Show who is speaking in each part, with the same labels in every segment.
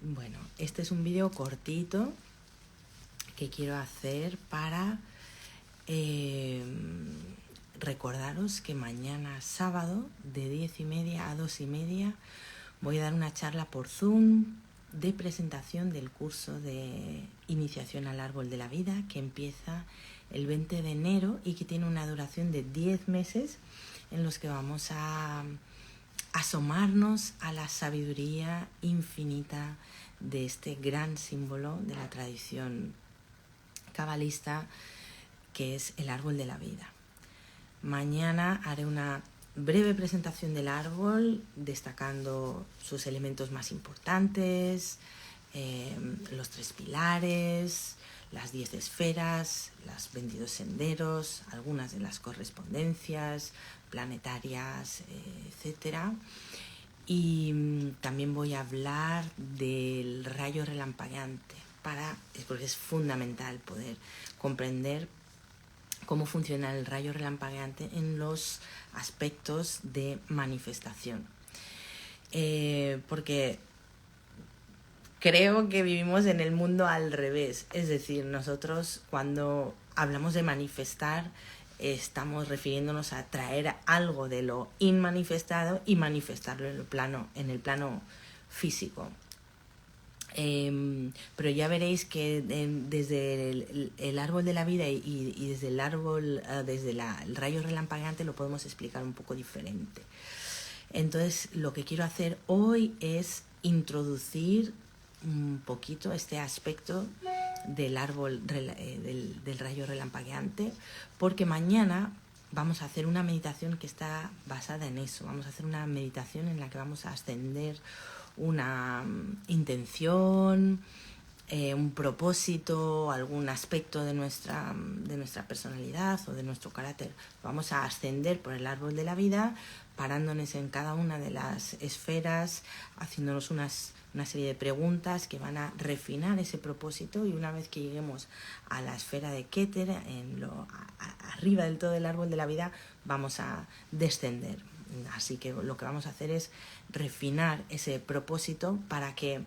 Speaker 1: Bueno, este es un vídeo cortito que quiero hacer para recordaros que mañana sábado de 10:30 a 2:30 voy a dar una charla por Zoom de presentación del curso de iniciación al árbol de la vida que empieza el 20 de enero y que tiene una duración de 10 meses en los que vamos a asomarnos a la sabiduría infinita de este gran símbolo de la tradición cabalista que es el árbol de la vida. Mañana haré una breve presentación del árbol destacando sus elementos más importantes, los 3 pilares, las 10 esferas, los 22 senderos, algunas de las correspondencias planetarias, etc. Y también voy a hablar del rayo relampagueante porque es fundamental poder comprender cómo funciona el rayo relampagueante en los aspectos de manifestación. Porque creo que vivimos en el mundo al revés. Es decir, nosotros cuando hablamos de manifestar estamos refiriéndonos a traer algo de lo inmanifestado y manifestarlo en el plano físico. Pero ya veréis que desde el árbol de la vida y desde el árbol, desde el rayo relampagueante lo podemos explicar un poco diferente. Entonces lo que quiero hacer hoy es introducir un poquito este aspecto del árbol del rayo relampagueante, porque mañana vamos a hacer una meditación que está basada en eso. Vamos a hacer una meditación en la que vamos a ascender una intención, un propósito, algún aspecto de nuestra personalidad o de nuestro carácter. Vamos a ascender por el árbol de la vida, parándonos en cada una de las esferas, haciéndonos una serie de preguntas que van a refinar ese propósito, y una vez que lleguemos a la esfera de Keter, arriba del todo del árbol de la vida, vamos a descender. Así que lo que vamos a hacer es refinar ese propósito para que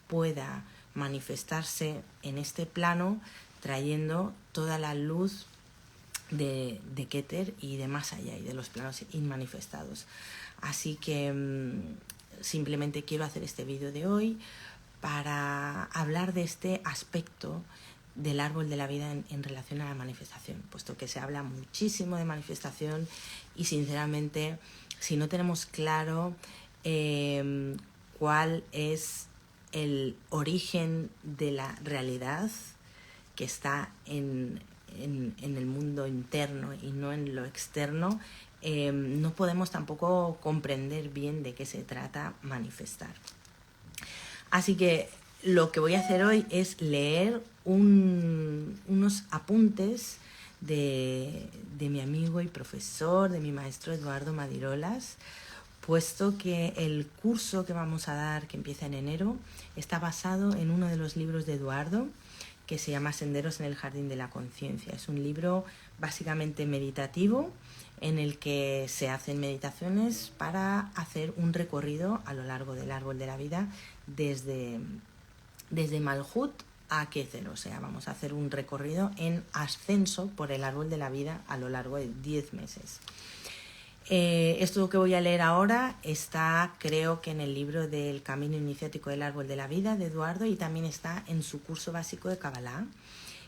Speaker 1: pueda manifestarse en este plano, trayendo toda la luz de Keter y de más allá, y de los planos inmanifestados. Así que simplemente quiero hacer este vídeo de hoy para hablar de este aspecto del árbol de la vida en relación a la manifestación, puesto que se habla muchísimo de manifestación y sinceramente, si no tenemos claro cuál es el origen de la realidad que está en el mundo interno y no en lo externo, no podemos tampoco comprender bien de qué se trata manifestar. Así que lo que voy a hacer hoy es leer unos apuntes de mi amigo y profesor, de mi maestro Eduardo Madirolas, puesto que el curso que vamos a dar, que empieza en enero, está basado en uno de los libros de Eduardo, que se llama Senderos en el Jardín de la Conciencia. Es un libro básicamente meditativo, en el que se hacen meditaciones para hacer un recorrido a lo largo del árbol de la vida, desde Malhut a Keter. O sea, vamos a hacer un recorrido en ascenso por el árbol de la vida a lo largo de 10 meses. Esto que voy a leer ahora está, creo que en el libro del Camino Iniciático del Árbol de la Vida de Eduardo, y también está en su curso básico de Kabbalah,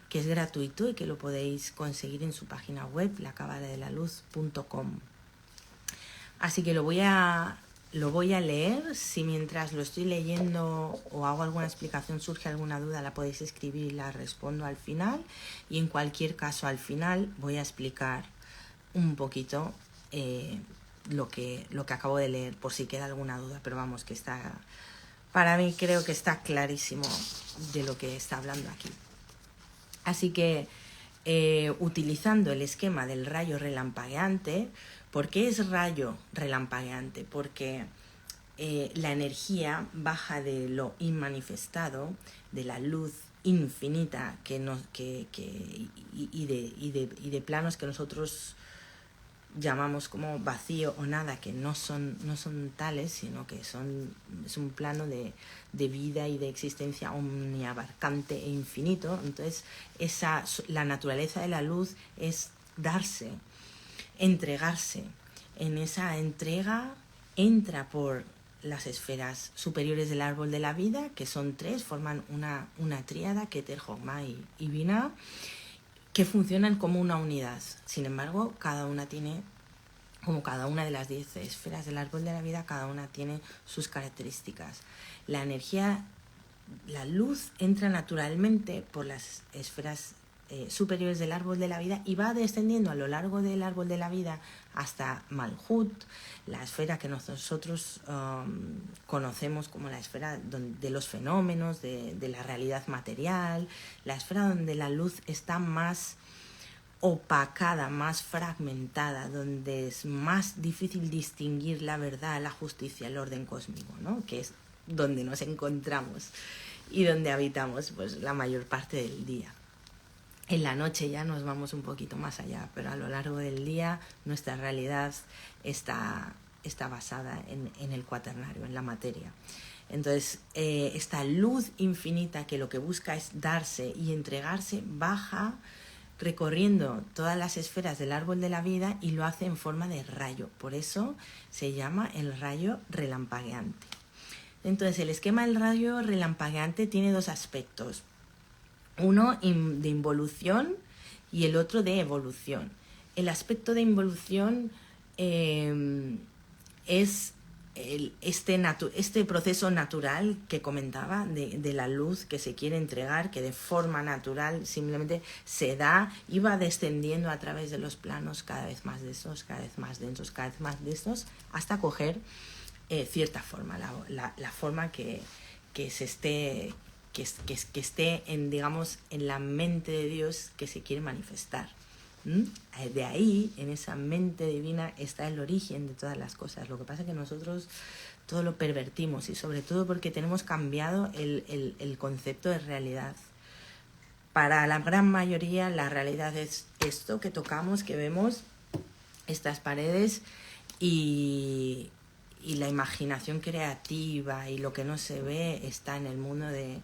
Speaker 1: que es gratuito y que lo podéis conseguir en su página web, lacabaladelaluz.com. Así que lo voy a leer. Si mientras lo estoy leyendo o hago alguna explicación surge alguna duda, la podéis escribir y la respondo al final. Y en cualquier caso, al final voy a explicar un poquito lo que acabo de leer, por si queda alguna duda, pero vamos, que está, para mí creo que está clarísimo de lo que está hablando aquí. Así que utilizando el esquema del rayo relampagueante. ¿Por qué es rayo relampagueante? Porque la energía baja de lo inmanifestado, de la luz infinita y de planos que nosotros llamamos como vacío o nada, que no son tales, sino que es un plano de vida y de existencia omniabarcante e infinito. Entonces la naturaleza de la luz es darse, entregarse. En esa entrega entra por las esferas superiores del árbol de la vida, que son 3, forman una tríada, Keter, Jogma y Binah, que funcionan como una unidad. Sin embargo, cada una tiene, como cada una de las 10 esferas del árbol de la vida, cada una tiene sus características. La energía, la luz entra naturalmente por las esferas superiores del árbol de la vida y va descendiendo a lo largo del árbol de la vida hasta Malhut, la esfera que nosotros conocemos como la esfera de los fenómenos, de la realidad material, la esfera donde la luz está más opacada, más fragmentada, donde es más difícil distinguir la verdad, la justicia, el orden cósmico, ¿no? Que es donde nos encontramos y donde habitamos pues la mayor parte del día. En la noche ya nos vamos un poquito más allá, pero a lo largo del día nuestra realidad está basada en el cuaternario, en la materia. Entonces, esta luz infinita que lo que busca es darse y entregarse, baja recorriendo todas las esferas del árbol de la vida y lo hace en forma de rayo. Por eso se llama el rayo relampagueante. Entonces, el esquema del rayo relampagueante tiene 2 aspectos. Uno de involución y el otro de evolución. El aspecto de involución es este proceso natural que comentaba de la luz que se quiere entregar, que de forma natural simplemente se da y va descendiendo a través de los planos cada vez más densos, cada vez más densos, cada vez más densos, hasta coger cierta forma, la forma que esté en, digamos, en la mente de Dios que se quiere manifestar. De ahí, en esa mente divina, está el origen de todas las cosas. Lo que pasa es que nosotros todo lo pervertimos, y sobre todo porque tenemos cambiado el concepto de realidad. Para la gran mayoría la realidad es esto que tocamos, que vemos, estas paredes, y la imaginación creativa y lo que no se ve está en el mundo de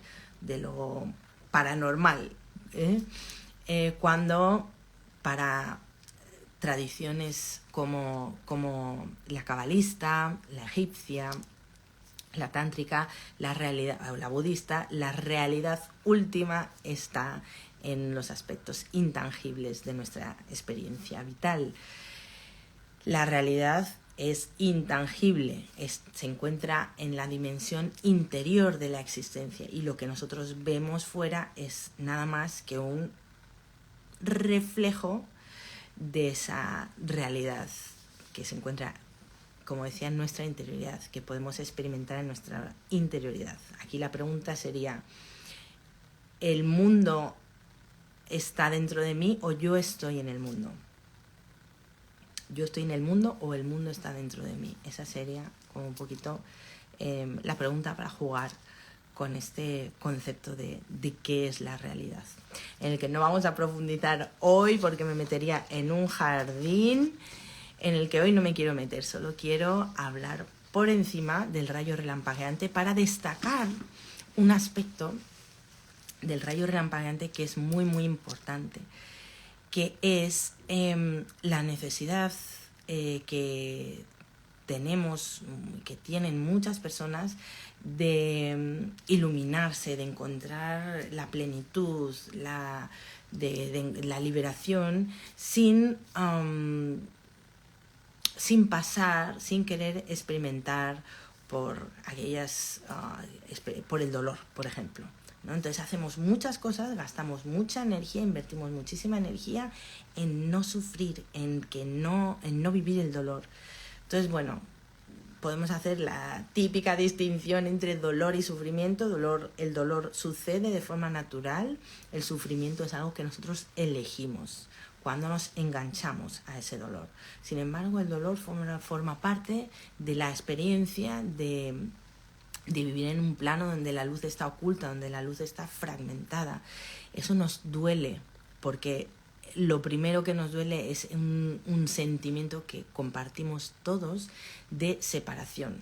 Speaker 1: lo paranormal, cuando para tradiciones como la cabalista, la egipcia, la tántrica, la realidad, o la budista, la realidad última está en los aspectos intangibles de nuestra experiencia vital. La realidad es intangible, se encuentra en la dimensión interior de la existencia, y lo que nosotros vemos fuera es nada más que un reflejo de esa realidad que se encuentra, como decía, en nuestra interioridad, que podemos experimentar en nuestra interioridad. Aquí la pregunta sería: ¿el mundo está dentro de mí o yo estoy en el mundo? ¿Yo estoy en el mundo o el mundo está dentro de mí? Esa sería como un poquito la pregunta para jugar con este concepto de qué es la realidad, en el que no vamos a profundizar hoy porque me metería en un jardín en el que hoy no me quiero meter. Solo quiero hablar por encima del rayo relampagueante para destacar un aspecto del rayo relampagueante que es muy muy importante, que es la necesidad que tenemos, que tienen muchas personas, de iluminarse, de encontrar la plenitud, la liberación, sin pasar, sin querer experimentar por por el dolor, por ejemplo, ¿no? Entonces hacemos muchas cosas, gastamos mucha energía, invertimos muchísima energía en no sufrir, en no vivir el dolor. Entonces, bueno, podemos hacer la típica distinción entre dolor y sufrimiento. El dolor sucede de forma natural, el sufrimiento es algo que nosotros elegimos cuando nos enganchamos a ese dolor. Sin embargo, el dolor forma parte de la experiencia de vivir en un plano donde la luz está oculta, donde la luz está fragmentada. Eso nos duele porque lo primero que nos duele es un sentimiento que compartimos todos de separación,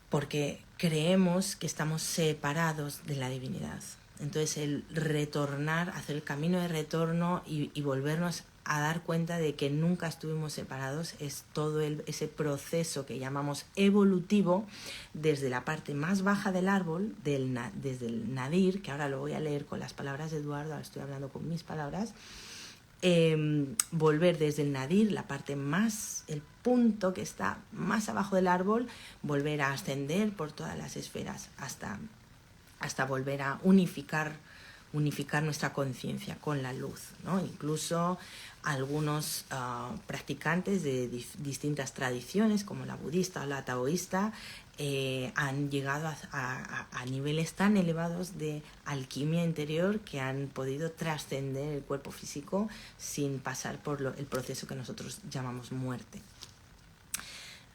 Speaker 1: porque creemos que estamos separados de la divinidad. Entonces el retornar, hacer el camino de retorno y volvernos a dar cuenta de que nunca estuvimos separados es todo ese proceso que llamamos evolutivo desde la parte más baja del árbol, desde el nadir, que ahora lo voy a leer con las palabras de Eduardo, ahora estoy hablando con mis palabras, volver desde el nadir, la parte más, el punto que está más abajo del árbol, volver a ascender por todas las esferas hasta volver a unificar nuestra conciencia con la luz, ¿no? Incluso algunos practicantes de distintas tradiciones, como la budista o la taoísta, han llegado a niveles tan elevados de alquimia interior que han podido trascender el cuerpo físico sin pasar por el proceso que nosotros llamamos muerte.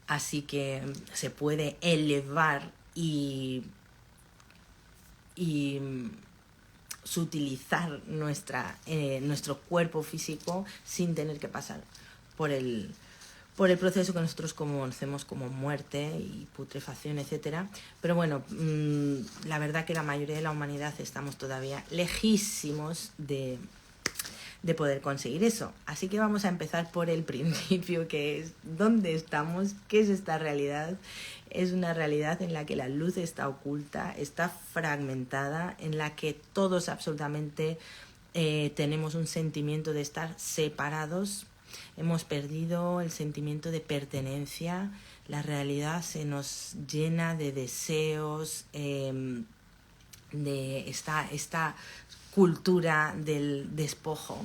Speaker 1: Así que se puede elevar y sutilizar nuestro cuerpo físico sin tener que pasar por el proceso que nosotros conocemos como muerte y putrefacción, etcétera. Pero bueno, la verdad que la mayoría de la humanidad estamos todavía lejísimos de poder conseguir eso. Así que vamos a empezar por el principio, que es ¿dónde estamos? ¿Qué es esta realidad? Es una realidad en la que la luz está oculta, está fragmentada, en la que todos absolutamente tenemos un sentimiento de estar separados. Hemos perdido el sentimiento de pertenencia. La realidad se nos llena de deseos, de esta cultura del despojo,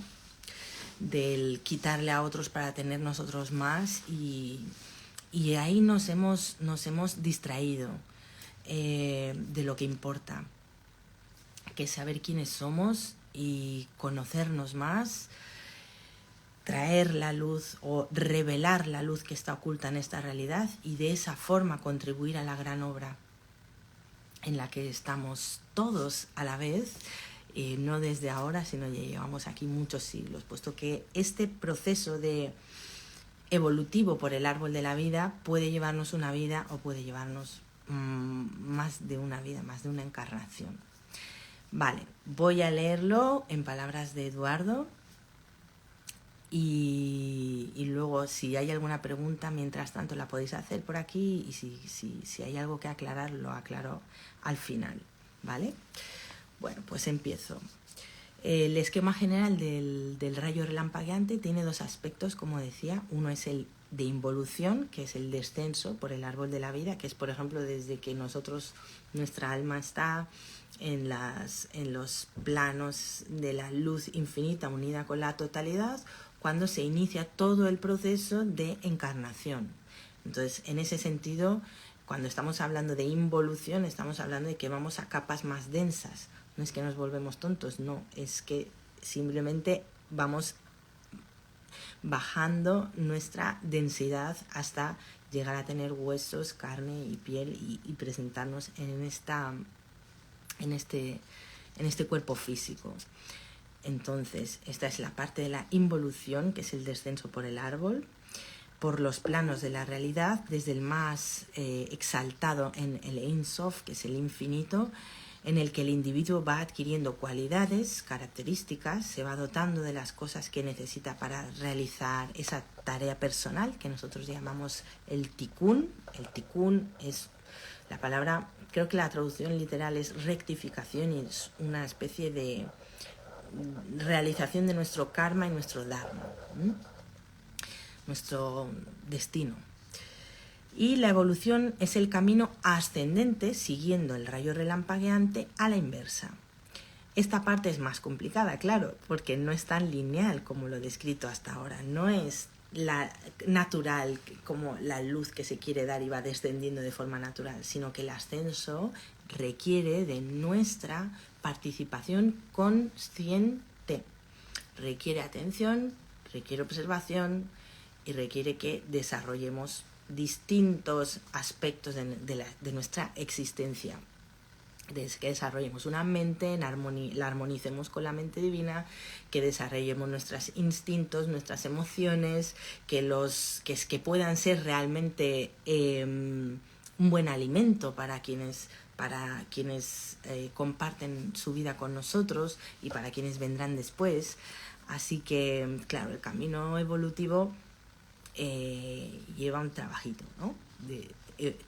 Speaker 1: del quitarle a otros para tener nosotros más, y ahí nos hemos distraído de lo que importa, que es saber quiénes somos y conocernos más, traer la luz o revelar la luz que está oculta en esta realidad, y de esa forma contribuir a la gran obra en la que estamos todos a la vez. No desde ahora, sino ya llevamos aquí muchos siglos, puesto que este proceso de evolutivo por el árbol de la vida puede llevarnos una vida o puede llevarnos más de una vida, más de una encarnación. Vale, voy a leerlo en palabras de Eduardo y luego si hay alguna pregunta, mientras tanto la podéis hacer por aquí, y si hay algo que aclarar, lo aclaro al final, ¿vale? Bueno, pues empiezo. El esquema general del rayo relampagueante tiene dos aspectos, como decía. Uno es el de involución, que es el descenso por el árbol de la vida, que es, por ejemplo, desde que nuestra alma está en los planos de la luz infinita unida con la totalidad, cuando se inicia todo el proceso de encarnación. Entonces, en ese sentido, cuando estamos hablando de involución, estamos hablando de que vamos a capas más densas. No es que nos volvemos tontos, no, es que simplemente vamos bajando nuestra densidad hasta llegar a tener huesos, carne y piel y presentarnos en este cuerpo físico. Entonces, esta es la parte de la involución, que es el descenso por el árbol, por los planos de la realidad, desde el más exaltado en el Ein Sof, que es el infinito, en el que el individuo va adquiriendo cualidades, características, se va dotando de las cosas que necesita para realizar esa tarea personal que nosotros llamamos el tikkun. El tikkun es la palabra, creo que la traducción literal es rectificación, y es una especie de realización de nuestro karma y nuestro dharma, nuestro destino. Y la evolución es el camino ascendente, siguiendo el rayo relampagueante a la inversa. Esta parte es más complicada, claro, porque no es tan lineal como lo he descrito hasta ahora. No es la natural, como la luz que se quiere dar y va descendiendo de forma natural, sino que el ascenso requiere de nuestra participación consciente. Requiere atención, requiere observación y requiere que desarrollemos distintos aspectos de nuestra existencia. que desarrollemos una mente, la armonicemos con la mente divina, que desarrollemos nuestros instintos, nuestras emociones, que puedan ser realmente un buen alimento para quienes comparten su vida con nosotros y para quienes vendrán después. Así que, claro, el camino evolutivo lleva un trabajito, ¿no?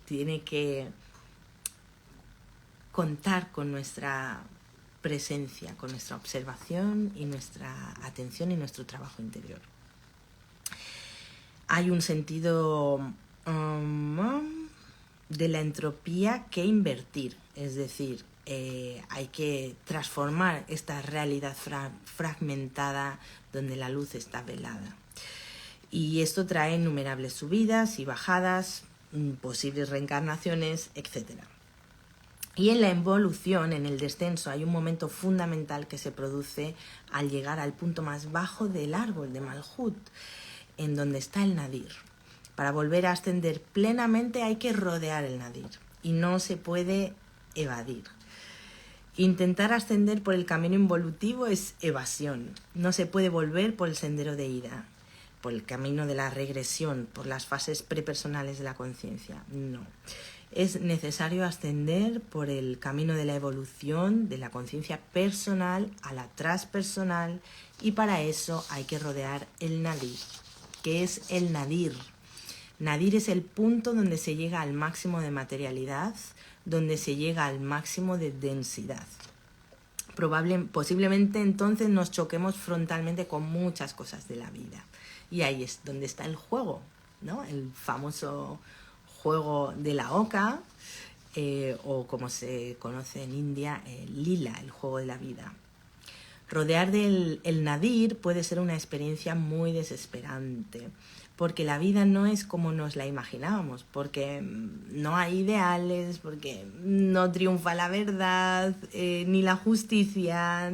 Speaker 1: Tiene que contar con nuestra presencia, con nuestra observación y nuestra atención y nuestro trabajo interior. Hay un sentido de la entropía que invertir, es decir, hay que transformar esta realidad fragmentada donde la luz está velada. Y esto trae innumerables subidas y bajadas, posibles reencarnaciones, etc. Y en la evolución, en el descenso, hay un momento fundamental que se produce al llegar al punto más bajo del árbol de Malhut, en donde está el nadir. Para volver a ascender plenamente hay que rodear el nadir y no se puede evadir. Intentar ascender por el camino involutivo es evasión. No se puede volver por el sendero de ida, por el camino de la regresión, por las fases prepersonales de la conciencia. No. Es necesario ascender por el camino de la evolución de la conciencia personal a la transpersonal, y para eso hay que rodear el nadir. ¿Qué es el nadir? Nadir es el punto donde se llega al máximo de materialidad, donde se llega al máximo de densidad. Posiblemente entonces nos choquemos frontalmente con muchas cosas de la vida. Y ahí es donde está el juego, ¿no? El famoso juego de la oca, o como se conoce en India, el lila, el juego de la vida. Rodear el nadir puede ser una experiencia muy desesperante, porque la vida no es como nos la imaginábamos, porque no hay ideales, porque no triunfa la verdad, ni la justicia,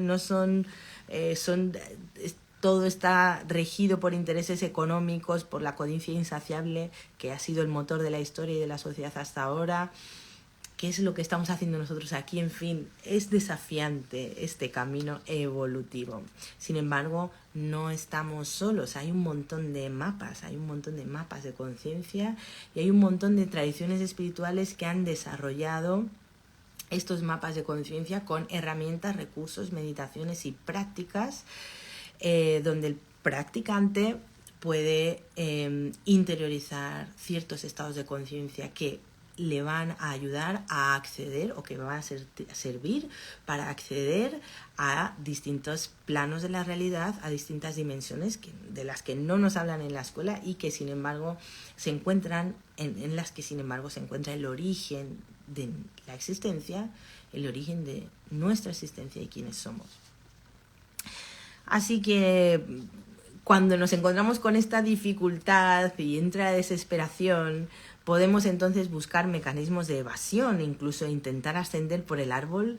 Speaker 1: todo está regido por intereses económicos, por la codicia insaciable que ha sido el motor de la historia y de la sociedad hasta ahora. ¿Qué es lo que estamos haciendo nosotros aquí? En fin, es desafiante este camino evolutivo. Sin embargo, no estamos solos. Hay un montón de mapas, de conciencia, y hay un montón de tradiciones espirituales que han desarrollado estos mapas de conciencia con herramientas, recursos, meditaciones y prácticas, donde el practicante puede interiorizar ciertos estados de conciencia que le van a ayudar a acceder, o que van a servir para acceder a distintos planos de la realidad, a distintas dimensiones de las que no nos hablan en la escuela y que sin embargo se encuentran, en las que sin embargo se encuentra el origen de la existencia, el origen de nuestra existencia y quiénes somos. Así que cuando nos encontramos con esta dificultad y entra la desesperación, podemos entonces buscar mecanismos de evasión, incluso intentar ascender por el árbol,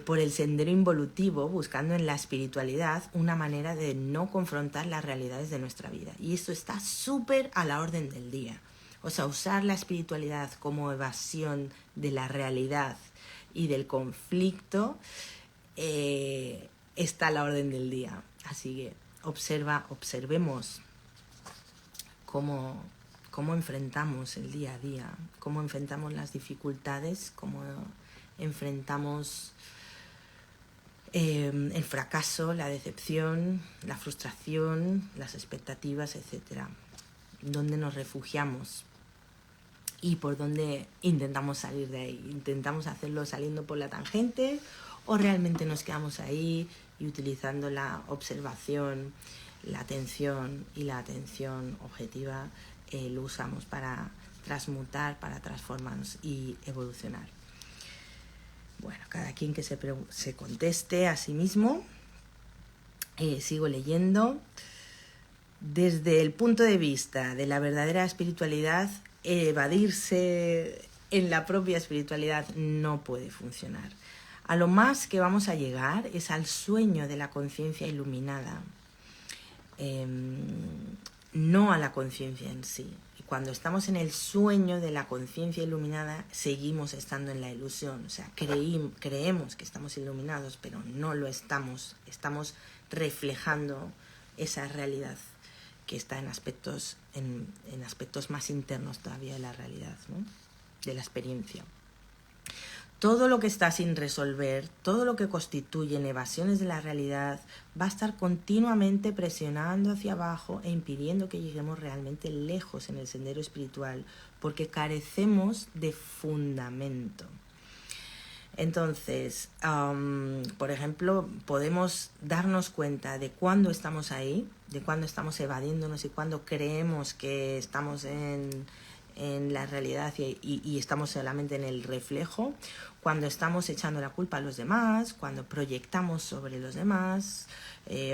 Speaker 1: por el sendero involutivo, buscando en la espiritualidad una manera de no confrontar las realidades de nuestra vida. Y esto está súper a la orden del día. O sea, usar la espiritualidad como evasión de la realidad y del conflicto está a la orden del día. Así que observemos cómo enfrentamos el día a día, cómo enfrentamos las dificultades, cómo enfrentamos el fracaso, la decepción, la frustración, las expectativas, etc. Dónde nos refugiamos y por dónde intentamos salir de ahí. ¿Intentamos hacerlo saliendo por la tangente o realmente nos quedamos ahí y utilizando la observación, la atención y la atención objetiva lo usamos para transmutar, para transformarnos y evolucionar? Bueno, cada quien que se conteste a sí mismo. Sigo leyendo. Desde el punto de vista de la verdadera espiritualidad, evadirse en la propia espiritualidad no puede funcionar. A lo más que vamos a llegar es al sueño de la conciencia iluminada, no a la conciencia en sí. cuando estamos en el sueño de la conciencia iluminada, seguimos estando en la ilusión. O sea, creemos que estamos iluminados, pero no lo estamos. Estamos reflejando esa realidad que está en aspectos más internos todavía de la realidad, ¿no? De la experiencia. Todo lo que está sin resolver, todo lo que constituyen evasiones de la realidad, va a estar continuamente presionando hacia abajo e impidiendo que lleguemos realmente lejos en el sendero espiritual, porque carecemos de fundamento. Entonces, por ejemplo, podemos darnos cuenta de cuándo estamos ahí, de cuándo estamos evadiéndonos y cuándo creemos que estamos en la realidad y estamos solamente en el reflejo, cuando estamos echando la culpa a los demás, cuando proyectamos sobre los demás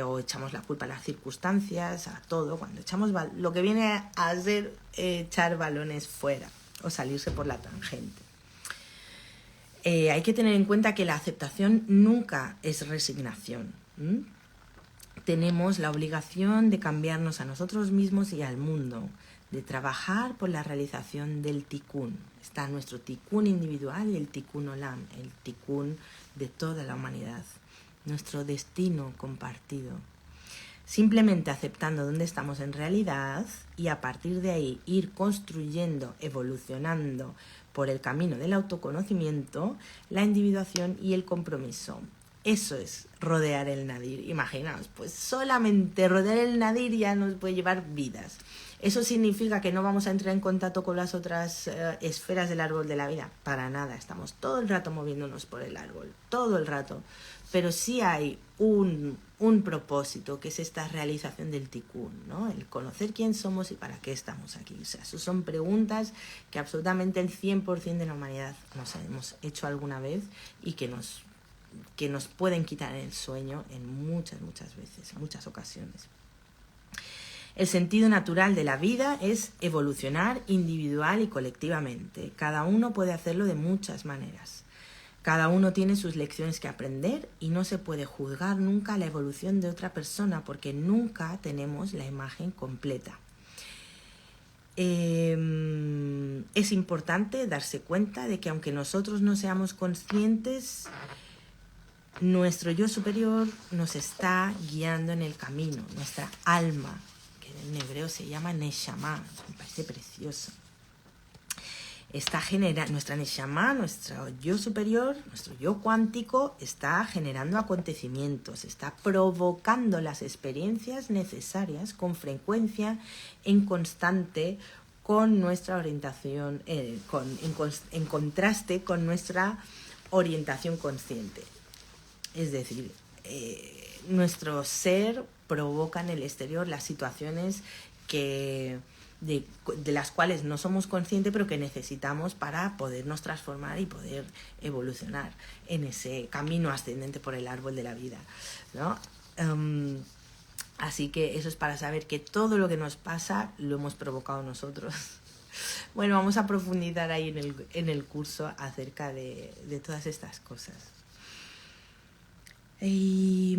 Speaker 1: o echamos la culpa a las circunstancias, a todo, cuando echamos lo que viene a ser echar balones fuera o salirse por la tangente. Hay que tener en cuenta que la aceptación nunca es resignación. Tenemos la obligación de cambiarnos a nosotros mismos y al mundo, de trabajar por la realización del tikkun. Está nuestro tikkun individual y el tikkun olam, el tikkun de toda la humanidad, nuestro destino compartido. Simplemente aceptando dónde estamos en realidad y a partir de ahí ir construyendo, evolucionando por el camino del autoconocimiento, la individuación y el compromiso. Eso es rodear el nadir. Imaginaos, pues solamente rodear el nadir ya nos puede llevar vidas. ¿Eso significa que no vamos a entrar en contacto con las otras esferas del árbol de la vida? Para nada, estamos todo el rato moviéndonos por el árbol, todo el rato. Pero sí hay un propósito, que es esta realización del tikkun, ¿no? El conocer quién somos y para qué estamos aquí. O sea, esas son preguntas que absolutamente el 100% de la humanidad nos hemos hecho alguna vez y que nos pueden quitar el sueño en muchas veces, en muchas ocasiones. El sentido natural de la vida es evolucionar individual y colectivamente. Cada uno puede hacerlo de muchas maneras. Cada uno tiene sus lecciones que aprender y no se puede juzgar nunca la evolución de otra persona porque nunca tenemos la imagen completa. Es importante darse cuenta de que aunque nosotros no seamos conscientes, nuestro yo superior nos está guiando en el camino, nuestra alma, que en hebreo se llama Neshama, me parece precioso. Nuestra Neshama, nuestro yo superior, nuestro yo cuántico, está generando acontecimientos, está provocando las experiencias necesarias con frecuencia en constante con nuestra orientación, en contraste con nuestra orientación consciente. Es decir, nuestro ser provoca en el exterior las situaciones de las cuales no somos conscientes, pero que necesitamos para podernos transformar y poder evolucionar en ese camino ascendente por el árbol de la vida, ¿no? Así que eso es para saber que todo lo que nos pasa lo hemos provocado nosotros. Bueno, vamos a profundizar ahí en el curso acerca de todas estas cosas. Y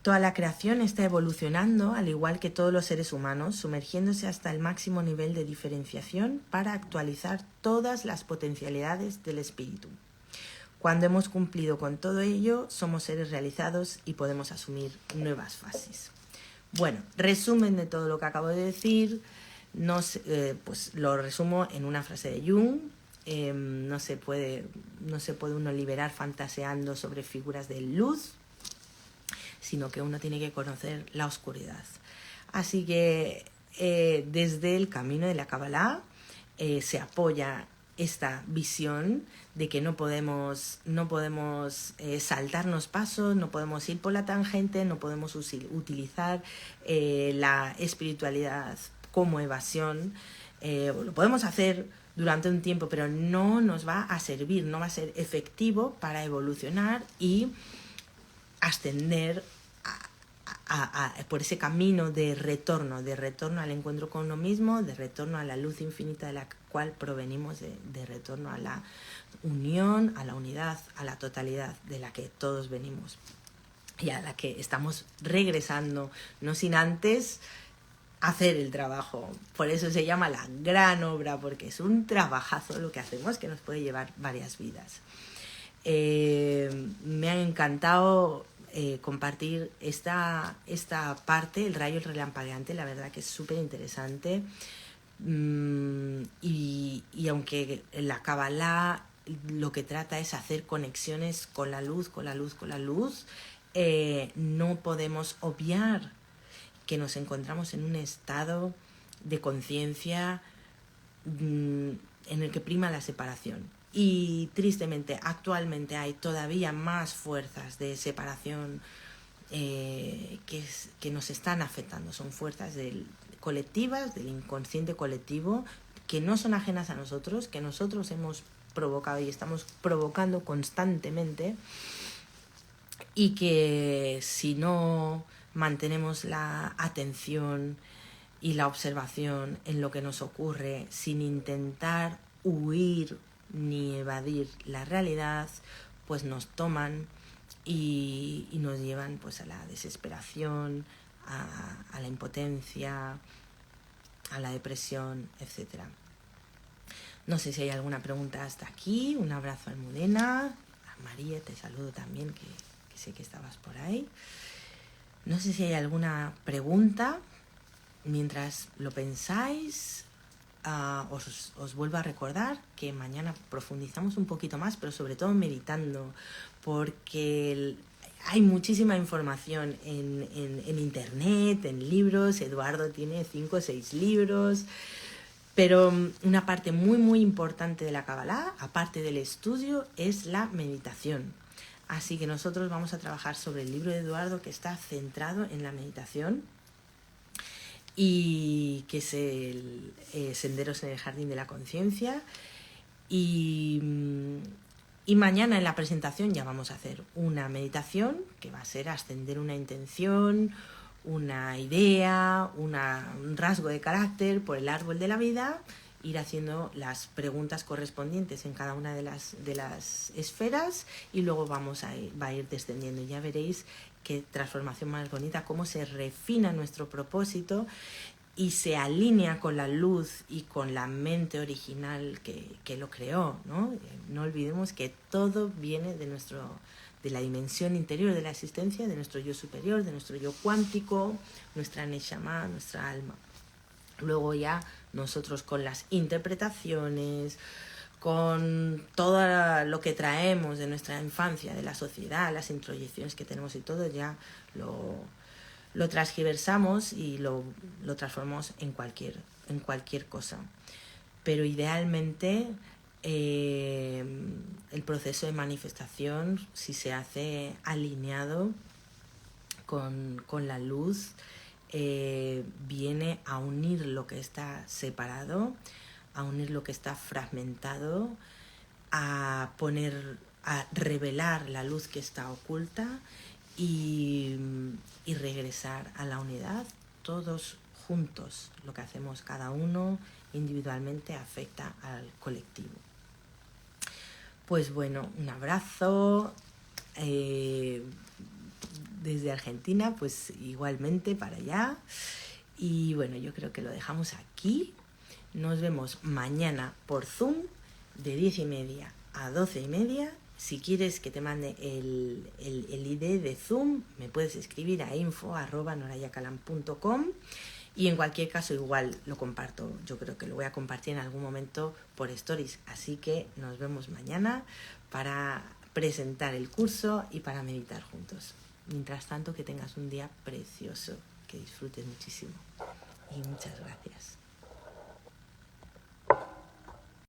Speaker 1: toda la creación está evolucionando, al igual que todos los seres humanos, sumergiéndose hasta el máximo nivel de diferenciación para actualizar todas las potencialidades del espíritu. Cuando hemos cumplido con todo ello, somos seres realizados y podemos asumir nuevas fases. Bueno, resumen de todo lo que acabo de decir, pues lo resumo en una frase de Jung. No se puede uno liberar fantaseando sobre figuras de luz, sino que uno tiene que conocer la oscuridad. Así que desde el camino de la Kabbalah se apoya esta visión de que no podemos saltarnos pasos, no podemos ir por la tangente, no podemos utilizar la espiritualidad como evasión. Lo podemos hacer durante un tiempo, pero no nos va a servir, no va a ser efectivo para evolucionar y ascender por ese camino de retorno al encuentro con uno mismo, de retorno a la luz infinita de la cual provenimos, de retorno a la unión, a la unidad, a la totalidad de la que todos venimos y a la que estamos regresando, no sin antes hacer el trabajo. Por eso se llama la gran obra, porque es un trabajazo lo que hacemos que nos puede llevar varias vidas. Me ha encantado compartir esta parte, el rayo, el relampagueante, la verdad que es súper interesante. Y aunque la Kabbalah lo que trata es hacer conexiones con la luz, no podemos obviar que nos encontramos en un estado de conciencia en el que prima la separación. Y tristemente, actualmente hay todavía más fuerzas de separación que nos están afectando. Son fuerzas colectivas, del inconsciente colectivo, que no son ajenas a nosotros, que nosotros hemos provocado y estamos provocando constantemente, y que si no mantenemos la atención y la observación en lo que nos ocurre sin intentar huir ni evadir la realidad, pues nos toman y nos llevan pues a la desesperación, a la impotencia, a la depresión, etc. No sé si hay alguna pregunta hasta aquí. Un abrazo a Almudena. A María te saludo también, que sé que estabas por ahí. No sé si hay alguna pregunta. Mientras lo pensáis, os vuelvo a recordar que mañana profundizamos un poquito más, pero sobre todo meditando, porque hay muchísima información en internet, en libros. Eduardo tiene 5 o 6 libros, pero una parte muy muy importante de la Kabbalah, aparte del estudio, es la meditación. Así que nosotros vamos a trabajar sobre el libro de Eduardo, que está centrado en la meditación, y que es el Senderos en el Jardín de la Conciencia. Y mañana en la presentación ya vamos a hacer una meditación que va a ser ascender una intención, una idea, un rasgo de carácter por el árbol de la vida, ir haciendo las preguntas correspondientes en cada una de las esferas, y luego va a ir descendiendo. Ya veréis qué transformación más bonita, cómo se refina nuestro propósito y se alinea con la luz y con la mente original que lo creó, ¿no? No olvidemos que todo viene de la dimensión interior de la existencia, de nuestro yo superior, de nuestro yo cuántico, nuestra Neshama, nuestra alma. Luego ya nosotros, con las interpretaciones, con todo lo que traemos de nuestra infancia, de la sociedad, las introyecciones que tenemos y todo, ya lo transgiversamos y lo transformamos en cualquier cosa. Pero idealmente el proceso de manifestación, si se hace alineado con la luz, viene a unir lo que está separado, a unir lo que está fragmentado, a revelar la luz que está oculta, y regresar a la unidad todos juntos. Lo que hacemos cada uno individualmente afecta al colectivo. Pues bueno, un abrazo desde Argentina, pues igualmente para allá. Y bueno, yo creo que lo dejamos aquí. Nos vemos mañana por Zoom de 10:30 a 12:30. Si quieres que te mande el ID de Zoom, me puedes escribir a info@norayacalam.com, y en cualquier caso igual lo comparto. Yo creo que lo voy a compartir en algún momento por Stories. Así que nos vemos mañana para presentar el curso y para meditar juntos. Mientras tanto, que tengas un día precioso, que disfrutes muchísimo, y muchas gracias.